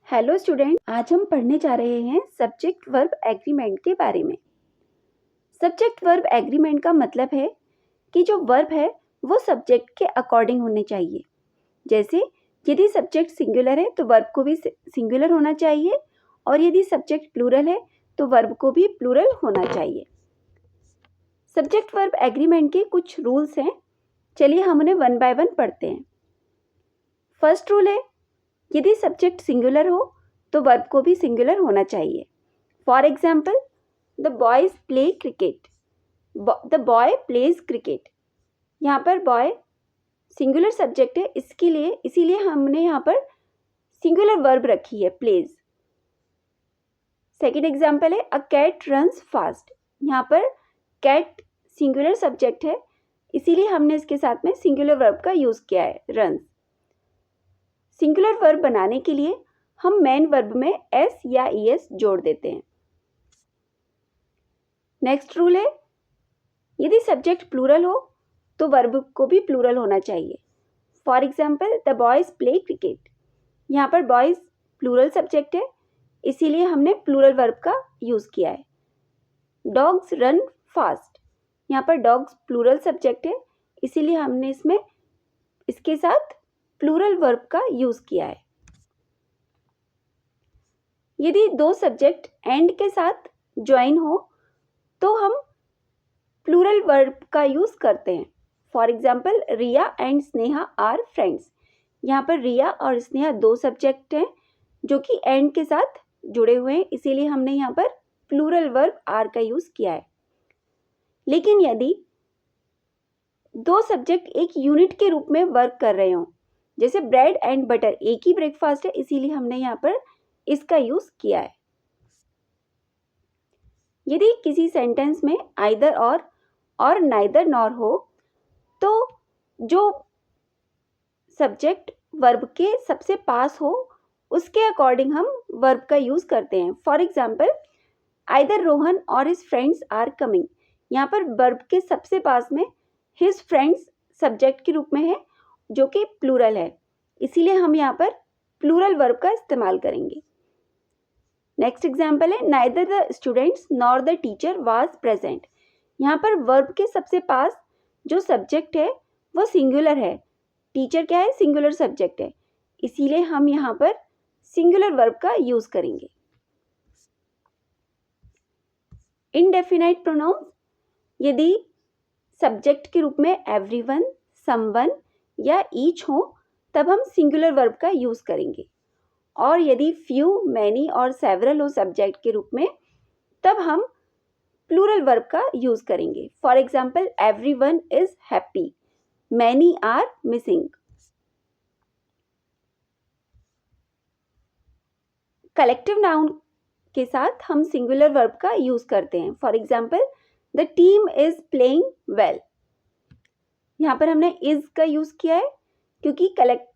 Hello student, आज हम पढ़ने जा रहे हैं सब्जेक्ट वर्ब एग्रीमेंट के बारे में। सब्जेक्ट वर्ब एग्रीमेंट का मतलब है कि जो वर्ब है वो सब्जेक्ट के अकॉर्डिंग होने चाहिए। जैसे यदि सब्जेक्ट सिंगुलर है तो वर्ब को भी सिंगुलर होना चाहिए, और यदि सब्जेक्ट प्लूरल है तो वर्ब को भी प्लूरल होना चाहिए। सब्जेक्ट वर्ब एग्रीमेंट के कुछ रूल्स हैं, चलिए हम उन्हें वन बाय वन पढ़ते हैं। फर्स्ट रूल है, यदि सब्जेक्ट सिंगुलर हो तो वर्ब को भी सिंगुलर होना चाहिए। For example, the boys play cricket, the boy pledge cricket. यहाँ पर बॉय सिंगुलर सब्जेक्ट है, इसीलिए हमने यहाँ पर सिंगुलर वर्ब रखी है, प्लेज। सेकेंड एग्जाम्पल है, अ कैट रन्स फास्ट। यहाँ पर कैट सिंगुलर सब्जेक्ट है, इसीलिए हमने इसके साथ में सिंगुलर वर्ब का यूज किया है, रन्स। सिंगुलर वर्ब बनाने के लिए हम मेन वर्ब में एस या ईएस जोड़ देते हैं। नेक्स्ट रूल है, यदि सब्जेक्ट प्लूरल हो तो वर्ब को भी प्लूरल होना चाहिए। For example, the boys play cricket. यहाँ पर बॉयज प्लूरल सब्जेक्ट है, इसीलिए हमने प्लूरल वर्ब का यूज किया है। Dogs run fast. यहाँ पर डॉग्स प्लूरल सब्जेक्ट है, इसीलिए हमने इसके साथ प्लूरल वर्ब का यूज किया है। यदि दो सब्जेक्ट एंड के साथ ज्वाइन हो तो हम प्लूरल वर्ब का यूज करते हैं। For example, Riya and Sneha are friends. यहाँ पर रिया और स्नेहा दो सब्जेक्ट हैं जो कि एंड के साथ जुड़े हुए हैं, इसीलिए हमने यहाँ पर प्लूरल वर्ब आर का यूज किया है। लेकिन यदि दो सब्जेक्ट एक यूनिट के रूप में वर्क कर रहे हों, जैसे ब्रेड एंड बटर एक ही ब्रेकफास्ट है, इसीलिए हमने यहाँ पर इसका यूज किया है। यदि किसी सेंटेंस में आइदर और नाइदर नॉर हो तो जो सब्जेक्ट वर्ब के सबसे पास हो उसके अकॉर्डिंग हम वर्ब का यूज करते हैं। फॉर एग्जाम्पल, आइदर रोहन और हिज फ्रेंड्स आर कमिंग। यहाँ पर वर्ब के सबसे पास में हिज फ्रेंड्स सब्जेक्ट के रूप में है जो कि प्लूरल है, इसीलिए हम यहाँ पर प्लूरल वर्ब का इस्तेमाल करेंगे। नेक्स्ट एग्जाम्पल है, neither the students nor the teacher was present. यहाँ पर वर्ब के सबसे पास जो सब्जेक्ट है वो सिंगुलर है, टीचर क्या है, सिंगुलर सब्जेक्ट है, इसीलिए हम यहाँ पर सिंगुलर वर्ब का यूज करेंगे। इनडेफिनाइट प्रोनाउंस, यदि सब्जेक्ट के रूप में एवरीवन, समवन या ईच हो तब हम सिंगुलर वर्ब का यूज करेंगे, और यदि फ्यू, मैनी और सेवरल हो सब्जेक्ट के रूप में तब हम प्लूरल वर्ब का यूज करेंगे। For example, everyone is happy, many are missing. Collective noun के साथ हम सिंगुलर वर्ब का यूज करते हैं। For example, the team is playing well. यहाँ पर हमने इज का यूज किया है क्योंकि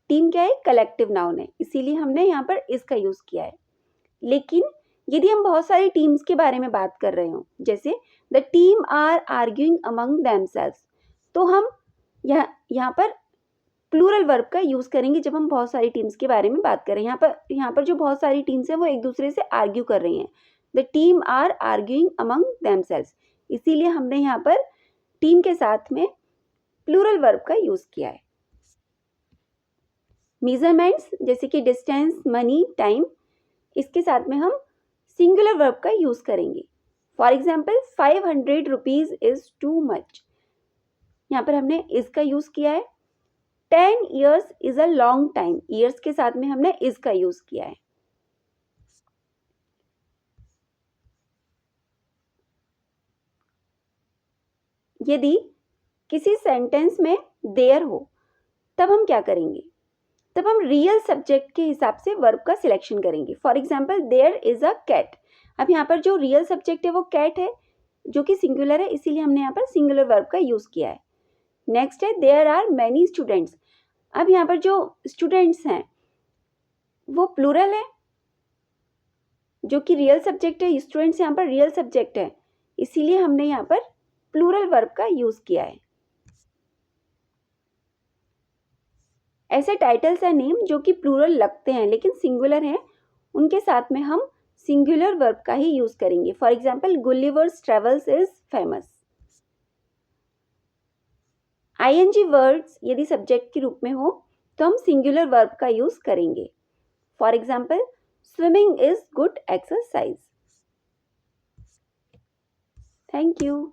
टीम क्या है, कलेक्टिव नाउन है, इसीलिए हमने यहाँ पर इज का यूज किया है। लेकिन यदि हम बहुत सारी टीम्स के बारे में बात कर रहे हो, जैसे the team are arguing among themselves, तो हम यहाँ पर प्लूरल वर्ब का यूज करेंगे जब हम बहुत सारी टीम्स के बारे में बात करें। यहाँ पर जो बहुत सारी टीम्स हैं वो एक दूसरे से आर्ग्यू कर रही हैं, the team are arguing among themselves, इसीलिए हमने यहाँ पर टीम के साथ में प्लूरल वर्ब का यूज किया है। मेजरमेंट्स जैसे कि डिस्टेंस, मनी, टाइम, इसके साथ में हम सिंगुलर वर्ब का यूज करेंगे। For example, 500 rupees is too much. यहाँ पर हमने इज का यूज किया है। 10 years is a long time, years के साथ में हमने इज का यूज किया है। यदि किसी सेंटेंस में देयर हो तब हम क्या करेंगे, तब हम रियल सब्जेक्ट के हिसाब से वर्ब का सिलेक्शन करेंगे। For example, there is a cat. अब यहाँ पर जो रियल सब्जेक्ट है वो कैट है जो कि सिंगुलर है, इसीलिए हमने यहाँ पर सिंगुलर वर्ब का यूज किया है। नेक्स्ट है, देयर आर मैनी स्टूडेंट्स। अब यहाँ पर जो स्टूडेंट्स हैं वो प्लूरल है जो कि रियल सब्जेक्ट है, स्टूडेंट्स यहाँ पर रियल सब्जेक्ट है, इसीलिए हमने यहाँ पर प्लूरल वर्ब का यूज किया है। ऐसे टाइटल्स या नेम जो कि प्लूरल लगते हैं लेकिन सिंगुलर हैं, उनके साथ में हम सिंगुलर वर्ब का ही यूज करेंगे। For example, Gulliver's travels is famous. I N G words यदि सब्जेक्ट के रूप में हो तो हम सिंगुलर वर्ब का यूज करेंगे। For example, swimming is good exercise. Thank you.